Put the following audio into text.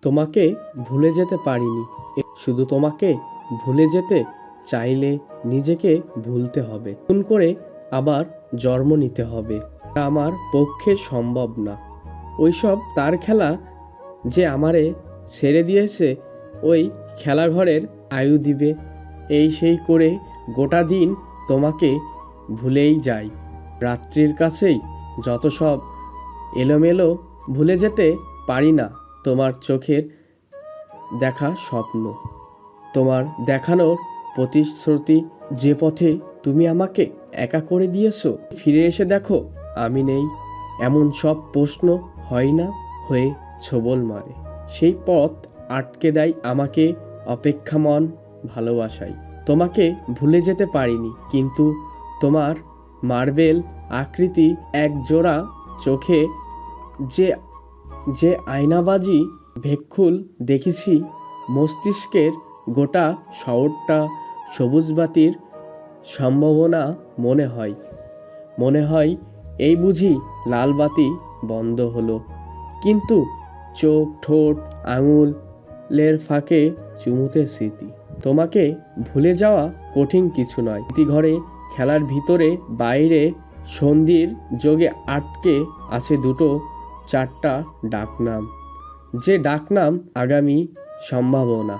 তোমাকে ভুলে যেতে পারিনি, শুধু তোমাকে ভুলে যেতে চাইলে নিজেকে ভুলতে হবে, নতুন করে আবার জন্ম নিতে হবে। তা আমার পক্ষে সম্ভব না। ওইসব তার খেলা যে আমারে ছেড়ে দিয়েছে, ওই খেলাঘরের আয়ু দিবে, এই সেই করে গোটা দিন তোমাকে ভুলেই যাই। রাত্রির কাছেই যত সব এলোমেলো, ভুলে যেতে পারি না তোমার চোখের দেখা স্বপ্ন, তোমার দেখানোর প্রতিশ্রুতি, যে পথে তুমি আমাকে একা করে দিয়েছো। ফিরে এসে দেখো আমি নেই, এমন সব প্রশ্ন হয় না হয়ে ছোবল মারে। সেই পথ আটকে দেয় আমাকে অপেক্ষামান ভালোবাসায়। তোমাকে ভুলে যেতে পারিনি, কিন্তু তোমার মার্বেল আকৃতি এক জোড়া চোখে যে যে আয়নাবাজি ভেক্ষুল দেখেছি, মস্তিষ্কের গোটা শহরটা সবুজ বাতির সম্ভাবনা মনে হয় এই বুঝি লাল বাতি বন্ধ হলো। কিন্তু চোখ, ঠোঁট, আঙুলের ফাঁকে চুমুতে স্মৃতি। তোমাকে ভুলে যাওয়া কঠিন কিছু নয়। স্মৃতিঘরে খেলার ভিতরে বাইরে সন্ধির যোগে আটকে আছে দুটো চারটা ডাকনাম, যে ডাকনাম আগামী সম্ভাবনা।